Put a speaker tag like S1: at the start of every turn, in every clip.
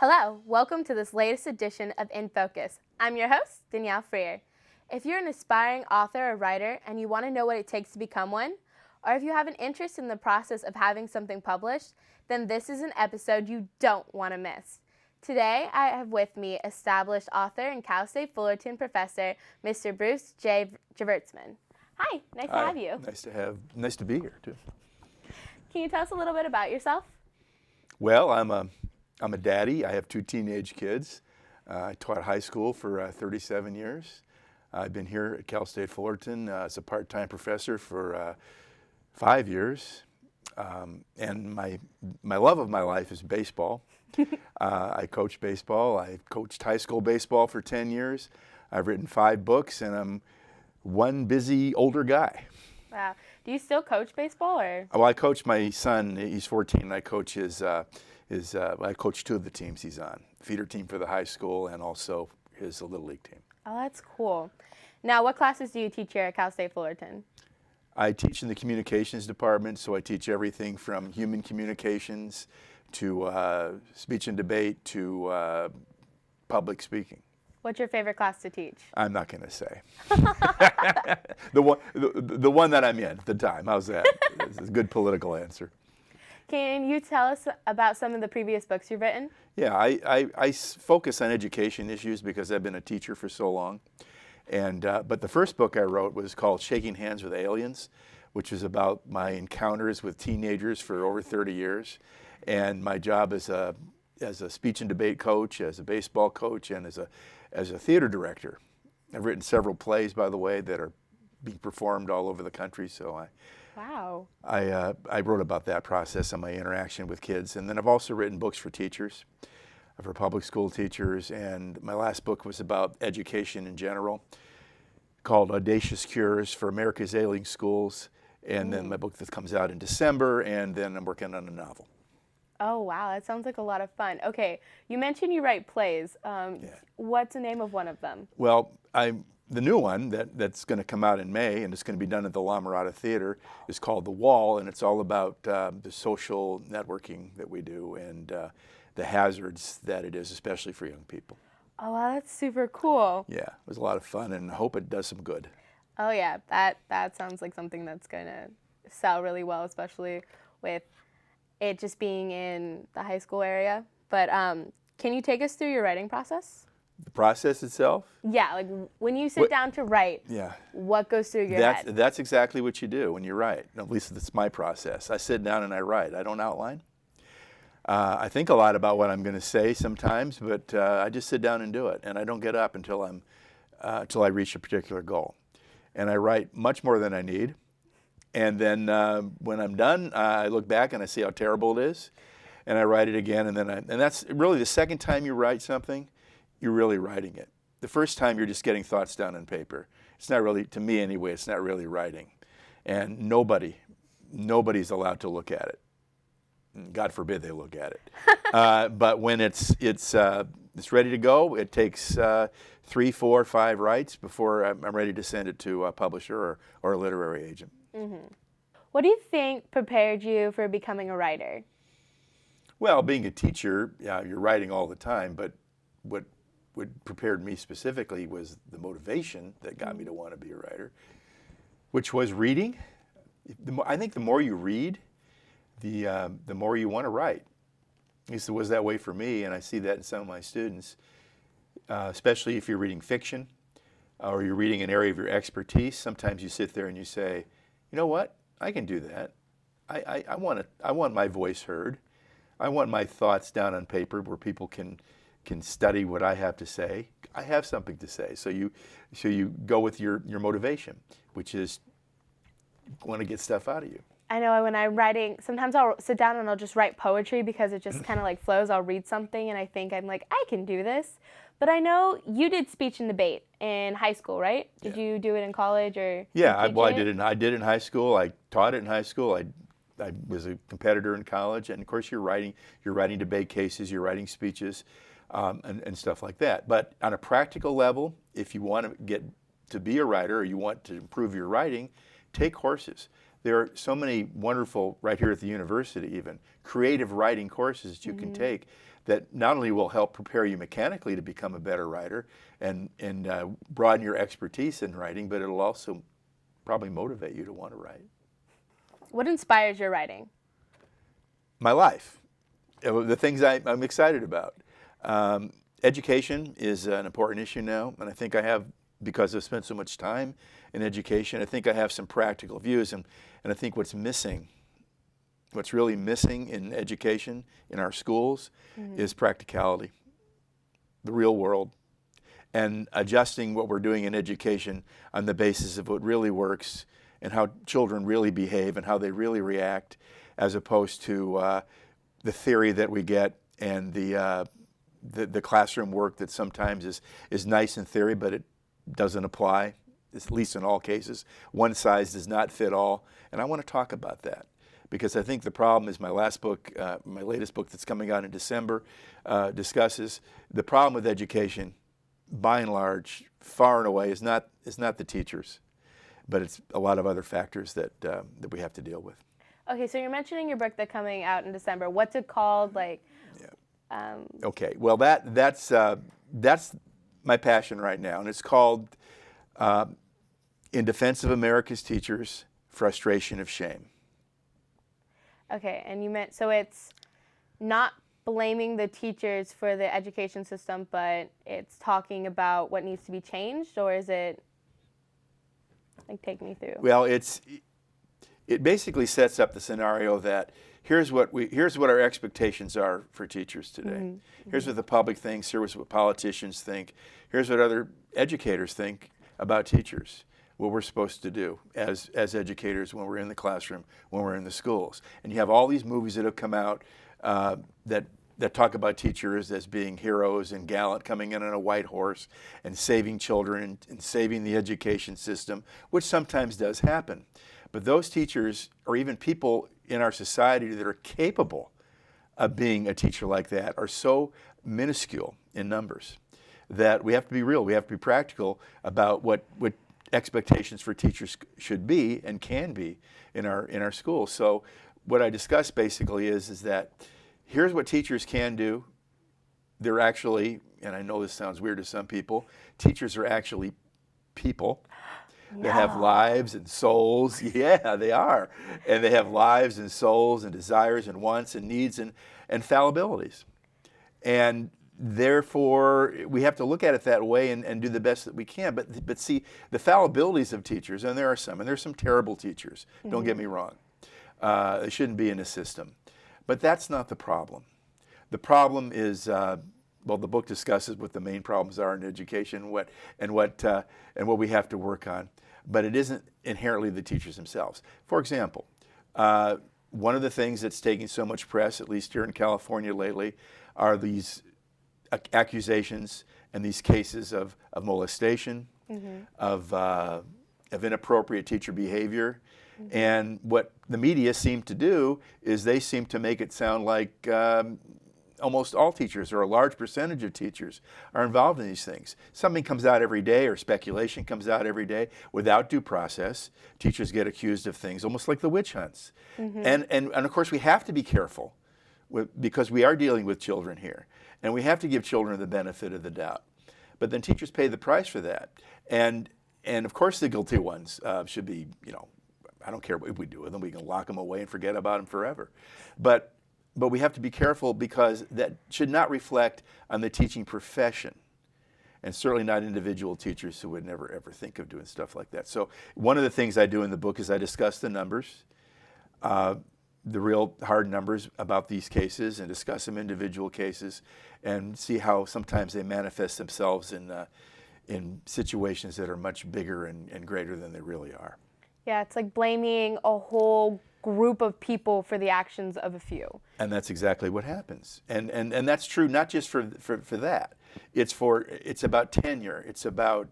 S1: Hello, welcome to this latest edition of In Focus. I'm your host, Danielle Freer. If you're an aspiring author or writer and you want to know what it takes to become one, or if you have an interest in the process of having something published, then this is an episode you don't want to miss. Today, I have with me established author and Cal State Fullerton professor, Mr. Bruce J. Gevirtzman. Hi, nice to have you.
S2: Nice to be here too.
S1: Can you tell us a little bit about yourself?
S2: Well, I'm a daddy. I have two teenage kids. I taught high school for 37 years. I've been here at Cal State Fullerton as a part-time professor for 5 years. And my love of my life is baseball. I coach baseball. I coached high school baseball for 10 years. I've written 5 books, and I'm one busy older guy.
S1: Do you still coach baseball, or?
S2: Well, I coach my son. He's 14. And I coach I coach 2 of the teams he's on, feeder team for the high school and also his Little League team.
S1: Oh, that's cool. Now, what classes do you teach here at Cal State Fullerton?
S2: I teach in the communications department, so I teach everything from human communications to speech and debate to public speaking.
S1: What's your favorite class to teach?
S2: I'm not going to say. The one that I'm in at the time. How's that? It's a good political answer.
S1: Can you tell us about some of the previous books you've written?
S2: Yeah, I focus on education issues because I've been a teacher for so long. But the first book I wrote was called Shaking Hands with Aliens, which is about my encounters with teenagers for over 30 years. And my job as a speech and debate coach, as a baseball coach, and as a theater director. I've written several plays, by the way, that are being performed all over the country. So
S1: Wow.
S2: I wrote about that process and my interaction with kids. And then I've also written books for teachers, for public school teachers. And my last book was about education in general, called Audacious Cures for America's Ailing Schools. And then my book that comes out in December, and then I'm working on a novel.
S1: Oh, wow. That sounds like a lot of fun. Okay, you mentioned you write plays. What's the name of one of them?
S2: Well, the new one that's going to come out in May, and it's going to be done at the La Mirada Theater, is called The Wall, and it's all about the social networking that we do and the hazards that it is, especially for young people.
S1: Oh, wow, that's super cool.
S2: Yeah, it was a lot of fun, and I hope it does some good.
S1: Oh, yeah, that sounds like something that's going to sell really well, especially with it just being in the high school area. But can you take us through your writing process?
S2: The process itself?
S1: Yeah, like when you sit down to write, what goes through your head?
S2: That's exactly what you do when you write. At least that's my process. I sit down and I write. I don't outline. I think a lot about what I'm going to say sometimes, but I just sit down and do it. And I don't get up until I reach a particular goal. And I write much more than I need. And then when I'm done, I look back and I see how terrible it is, and I write it again. And that's really the second time you write something, you're really writing it. The first time you're just getting thoughts down on paper. It's not really, to me anyway, it's not really writing. And nobody's allowed to look at it. God forbid they look at it. But when it's ready to go, it takes 3, 4, 5 writes before I'm ready to send it to a publisher or a literary agent.
S1: Mm-hmm. What do you think prepared you for becoming a writer?
S2: Well, being a teacher, you're writing all the time, but what prepared me specifically was the motivation that got me to want to be a writer, which was reading. I think the more you read, the more you want to write. At least it was that way for me, and I see that in some of my students, especially if you're reading fiction or you're reading an area of your expertise. Sometimes you sit there and you say, you know what? I can do that. I want my voice heard. I want my thoughts down on paper where people can study what I have to say. I have something to say. So you go with your motivation, which is want to get stuff out of you.
S1: I know when I'm writing, sometimes I'll sit down and I'll just write poetry because it just kind of like flows. I'll read something and I think I'm like, I can do this. But I know you did speech and debate in high school, right? Did you do it in college or?
S2: Yeah, I did it in high school. I taught it in high school. I was a competitor in college, and of course you're writing debate cases, you're writing speeches, and stuff like that. But on a practical level, if you want to get to be a writer or you want to improve your writing, take courses. There are so many wonderful, right here at the university even, creative writing courses that you can take that not only will help prepare you mechanically to become a better writer and broaden your expertise in writing, but it'll also probably motivate you to want to write.
S1: What inspires your writing?
S2: My life, the things I'm excited about. Education is an important issue now, and I think I have, because I've spent so much time in education, I think I have some practical views, and I think what's really missing in education, in our schools, is practicality, the real world, and adjusting what we're doing in education on the basis of what really works and how children really behave and how they really react, as opposed to the theory that we get and the classroom work that sometimes is nice in theory, but it doesn't apply, at least in all cases. One size does not fit all, and I want to talk about that, because I think the problem is my latest book that's coming out in December discusses the problem with education, by and large, far and away, is not the teachers, but it's a lot of other factors that we have to deal with.
S1: Okay, so you're mentioning your book that's coming out in December. What's it called?
S2: Okay, well that's my passion right now, and it's called In Defense of America's Teachers, Frustration of Shame.
S1: Okay, and so it's not blaming the teachers for the education system, but it's talking about what needs to be changed, or is it, take me through?
S2: Well, it basically sets up the scenario that here's what our expectations are for teachers today. Mm-hmm. Here's what the public thinks, here's what politicians think, here's what other educators think about teachers, what we're supposed to do as educators when we're in the classroom, when we're in the schools. And you have all these movies that have come out that talk about teachers as being heroes and gallant, coming in on a white horse and saving children and saving the education system, which sometimes does happen. But those teachers, or even people in our society that are capable of being a teacher like that, are so minuscule in numbers that we have to be real, we have to be practical about what expectations for teachers should be and can be in our schools. So what I discuss basically is that here's what teachers can do. They're actually, and I know this sounds weird to some people, teachers are actually people. They have lives and souls. Yeah, they are. And they have lives and souls and desires and wants and needs and fallibilities. And therefore, we have to look at it that way and do the best that we can. But see, the fallibilities of teachers, and there's some terrible teachers, don't get me wrong. They shouldn't be in the system. But that's not the problem. The problem is, the book discusses what the main problems are in education and what we have to work on. But it isn't inherently the teachers themselves. For example, one of the things that's taking so much press, at least here in California lately, are these accusations and these cases of molestation, of inappropriate teacher behavior. And what the media seem to do is they seem to make it sound like almost all teachers, or a large percentage of teachers, are involved in these things. Something comes out every day, or speculation comes out every day without due process. Teachers get accused of things almost like the witch hunts. And of course we have to be careful because we are dealing with children here, and we have to give children the benefit of the doubt. But then teachers pay the price for that. And of course the guilty ones should be, I don't care what we do with them. We can lock them away and forget about them forever. But we have to be careful, because that should not reflect on the teaching profession, and certainly not individual teachers who would never ever think of doing stuff like that. So one of the things I do in the book is I discuss the numbers, the real hard numbers about these cases, and discuss some individual cases and see how sometimes they manifest themselves in situations that are much bigger and greater than they really are.
S1: Yeah, it's like blaming a whole group of people for the actions of a few.
S2: And that's exactly what happens. And that's true not just for that. It's about tenure. It's about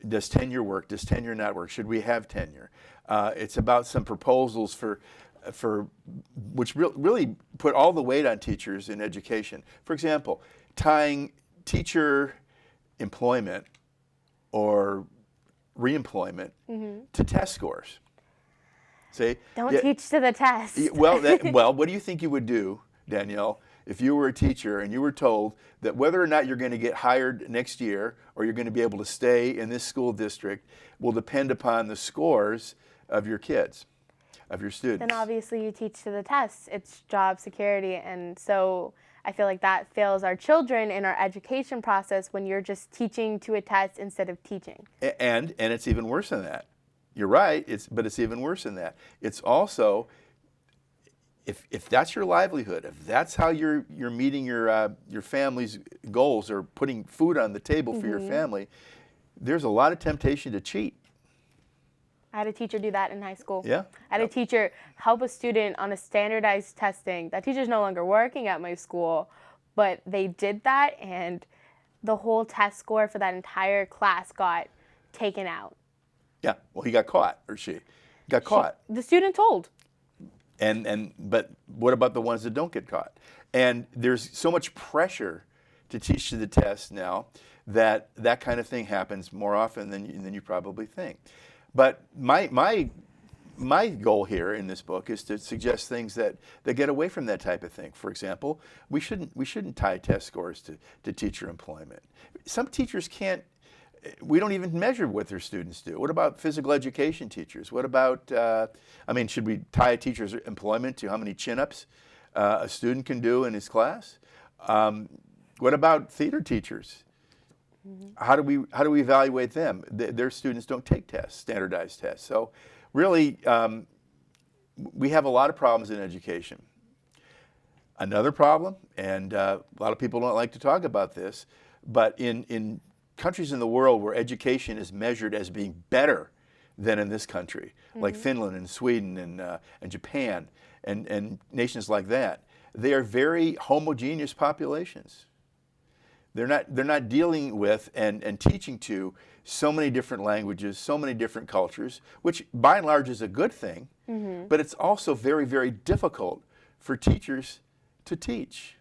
S2: does tenure work? Does tenure not work? Should we have tenure? It's about some proposals for which really put all the weight on teachers in education. For example, tying teacher employment or reemployment to test scores. See?
S1: Don't teach to the test.
S2: Well, what do you think you would do, Danielle, if you were a teacher and you were told that whether or not you're going to get hired next year or you're going to be able to stay in this school district will depend upon the scores of your kids, of your students.
S1: Then obviously you teach to the test. It's job security. And so I feel like that fails our children in our education process when you're just teaching to a test instead of teaching.
S2: And it's even worse than that. You're right, but it's even worse than that. It's also, if that's your livelihood, if that's how you're meeting your family's goals or putting food on the table for your family, there's a lot of temptation to cheat.
S1: I had a teacher do that in high school.
S2: Yeah.
S1: I had a teacher help a student on a standardized testing. That teacher's no longer working at my school, but they did that, and the whole test score for that entire class got taken out.
S2: Yeah, well, he got caught, or she got caught.
S1: The student told.
S2: But what about the ones that don't get caught? And there's so much pressure to teach to the test now that that kind of thing happens more often than you probably think. But my goal here in this book is to suggest things that get away from that type of thing. For example, we shouldn't tie test scores to teacher employment. Some teachers can't. We don't even measure what their students do. What about physical education teachers? What about, should we tie a teacher's employment to how many chin-ups a student can do in his class? What about theater teachers? How do we evaluate them? Their students don't take tests, standardized tests. So really, we have a lot of problems in education. Another problem, and a lot of people don't like to talk about this, but in countries in the world where education is measured as being better than in this country, like Finland and Sweden and Japan and nations like that, they are very homogeneous populations. They're not dealing with and teaching to so many different languages, so many different cultures, which by and large is a good thing, but it's also very, very difficult for teachers to teach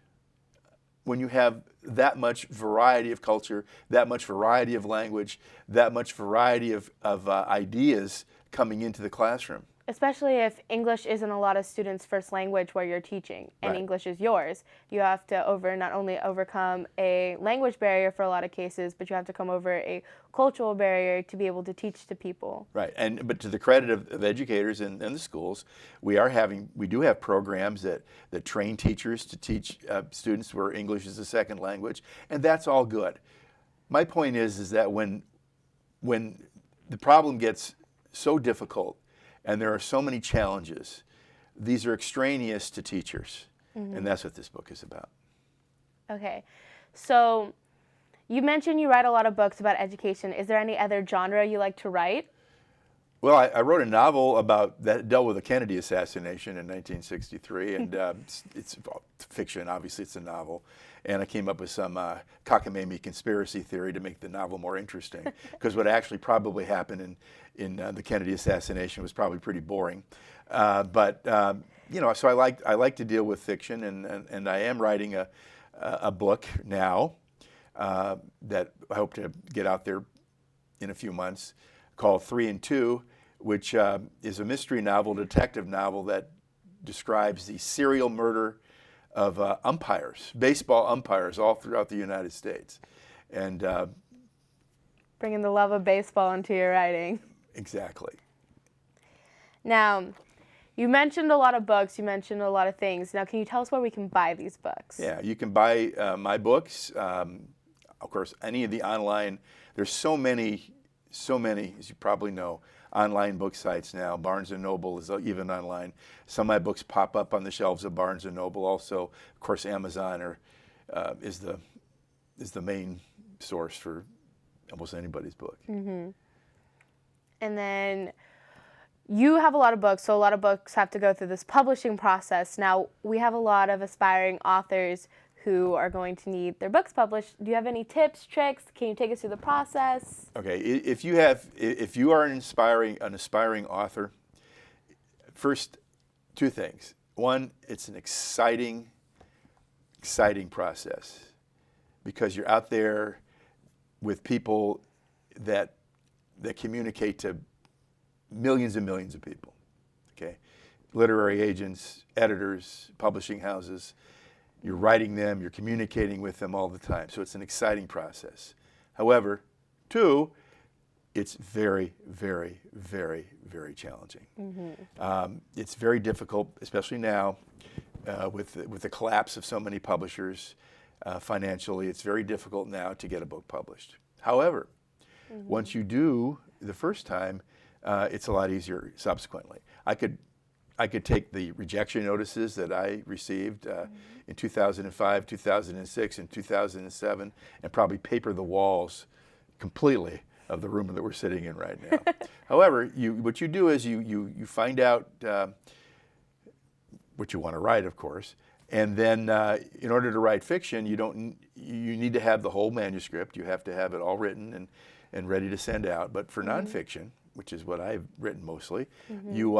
S2: when you have that much variety of culture, that much variety of language, that much variety of ideas coming into the classroom.
S1: Especially if English isn't a lot of students' first language where you're teaching, and
S2: Right.
S1: English is yours. You have to not only overcome a language barrier for a lot of cases, but you have to come over a cultural barrier to be able to teach to people.
S2: Right, but to the credit of educators and the schools, we do have programs that train teachers to teach students where English is a second language, and that's all good. My point is that when the problem gets so difficult and there are so many challenges, these are extraneous to teachers, and that's what this book is about.
S1: Okay, so you mentioned you write a lot of books about education. Is there any other genre you like to write?
S2: Well, I wrote a novel that dealt with the Kennedy assassination in 1963, and it's fiction. Obviously, it's a novel, and I came up with some cockamamie conspiracy theory to make the novel more interesting, because what actually probably happened in the Kennedy assassination was probably pretty boring. So I like to deal with fiction, and I am writing a book now that I hope to get out there in a few months, called 3 and 2, which is a mystery novel, detective novel that describes the serial murder of umpires, baseball umpires, all throughout the United States. And
S1: Bringing the love of baseball into your writing.
S2: exactly.
S1: Now, you mentioned a lot of books, you mentioned a lot of things. Now, can you tell us where we can buy these books?
S2: Yeah, you can buy my books. Of course, any of the online, there's so many, as you probably know, online book sites now. Barnes & Noble is even online. Some of my books pop up on the shelves of Barnes & Noble. Also, of course, Amazon is the main source for almost anybody's book.
S1: And then you have a lot of books, so a lot of books have to go through this publishing process. Now, we have a lot of aspiring authors who are going to need their books published. Do you have any tips, tricks? Can you take us through the process?
S2: Okay, if you are an aspiring author, first, two things. One, it's an exciting process, because you're out there with people that communicate to millions and millions of people. Okay, literary agents, editors, publishing houses. You're writing them, you're communicating with them all the time. So it's an exciting process. However, 2, it's very, very, very, very challenging. It's very difficult, especially now with the collapse of so many publishers financially. It's very difficult now to get a book published. However, once you do the first time, it's a lot easier subsequently. I could take the rejection notices that I received in 2005, 2006, and 2007 and probably paper the walls completely of the room that we're sitting in right now. However, what you do is you find out what you want to write, of course, and then in order to write fiction, you need to have the whole manuscript. You have to have it all written and ready to send out. But for nonfiction, which is what I've written mostly, you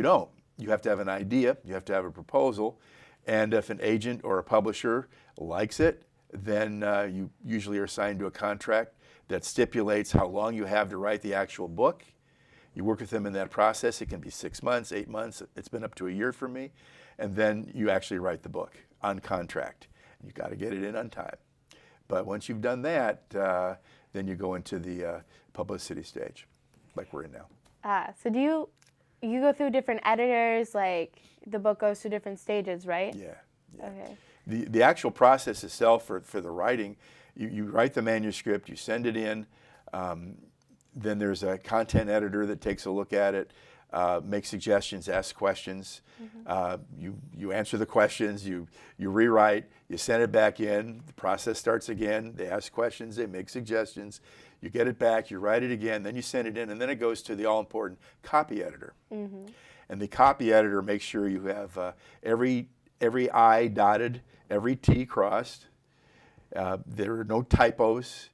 S2: don't. You have to have an idea, you have to have a proposal, and if an agent or a publisher likes it, then you usually are assigned to a contract that stipulates how long you have to write the actual book. You work with them in that process. It can be 6 months, 8 months. It's been up to a year for me. And then you actually write the book on contract. You've got to get it in on time. But once you've done that, then you go into the publicity stage, like we're in now.
S1: So do you go through different editors, like the book goes through different stages, right?
S2: Yeah.
S1: Okay.
S2: The actual process itself for the writing, you write the manuscript, you send it in, then there's a content editor that takes a look at it, makes suggestions, asks questions. You answer the questions, you rewrite, you send it back in, the process starts again, they ask questions, they make suggestions, you get it back, you write it again, then you send it in, and then it goes to the all-important copy editor. And the copy editor makes sure you have every I dotted, every T crossed. There are no typos,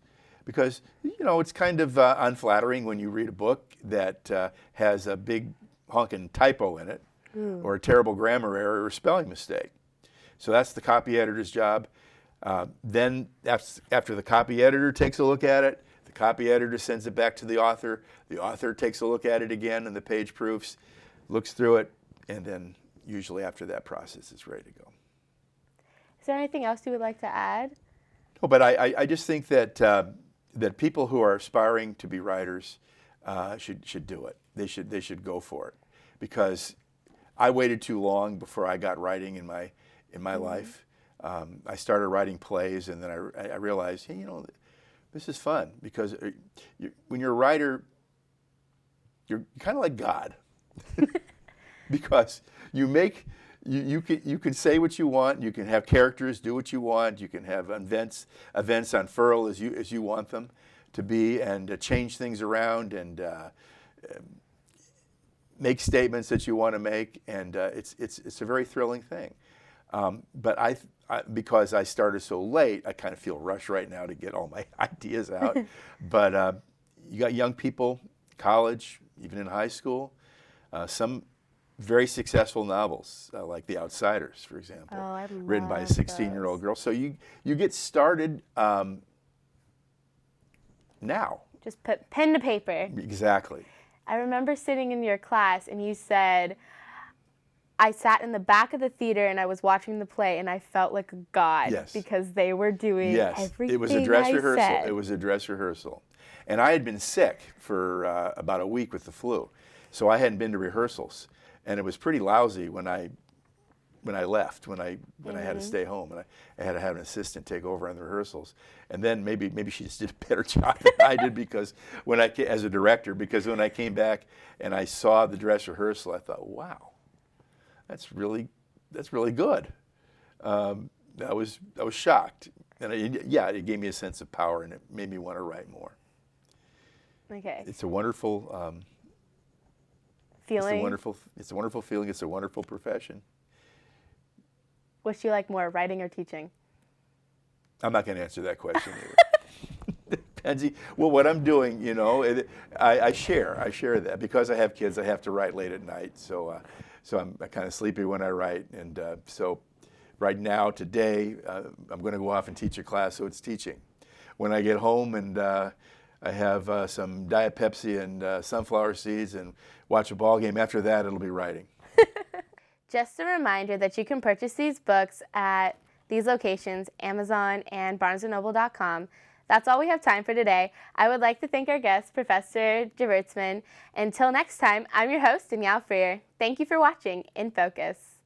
S2: because it's kind of unflattering when you read a book that has a big honking typo in it, or a terrible grammar error or spelling mistake. So that's the copy editor's job. Then after the copy editor takes a look at it, the copy editor sends it back to the author. The author takes a look at it again in the page proofs, looks through it, and then usually after that process, it's ready to go.
S1: Is there anything else you would like to add?
S2: No, but I just think that that people who are aspiring to be writers should do it. They should go for it, because I waited too long before I got writing in my life. I started writing plays, and then I realized, hey, this is fun, because when you're a writer, you're kind of like God, because you can say what you want, you can have characters do what you want, you can have events unfurl as you want them to be, and change things around, and make statements that you want to make, and it's a very thrilling thing. But because I started so late, I kind of feel rushed right now to get all my ideas out. But you got young people, college, even in high school, some very successful novels, like The Outsiders, for example, written by a 16-year-old girl. So you get started now.
S1: Just put pen to paper.
S2: Exactly.
S1: I remember sitting in your class, and you said, I sat in the back of the theater and I was watching the play, and I felt like a god.
S2: Yes.
S1: Because they were doing everything
S2: it was a dress rehearsal.
S1: Said.
S2: It was a dress rehearsal, and I had been sick for about a week with the flu, so I hadn't been to rehearsals, and it was pretty lousy when I left, when I had to stay home, and I had to have an assistant take over on the rehearsals, and then maybe she just did a better job than I did, because as a director, because when I came back and I saw the dress rehearsal, I thought, wow. That's really good. I was shocked, and it gave me a sense of power, and it made me want to write more.
S1: Okay.
S2: It's a wonderful
S1: feeling.
S2: It's a wonderful feeling. It's a wonderful profession.
S1: Which do you like more, writing or teaching?
S2: I'm not going to answer that question either. Depends. Well, what I'm doing, I share that, because I have kids. I have to write late at night, so I'm kind of sleepy when I write, and so right now, today, I'm going to go off and teach a class, so it's teaching. When I get home and I have some Diet Pepsi and sunflower seeds and watch a ball game, after that, it'll be writing.
S1: Just a reminder that you can purchase these books at these locations, Amazon and BarnesandNoble.com. That's all we have time for today. I would like to thank our guest, Professor Gevirtzman. Until next time, I'm your host, Danielle Freer. Thank you for watching In Focus.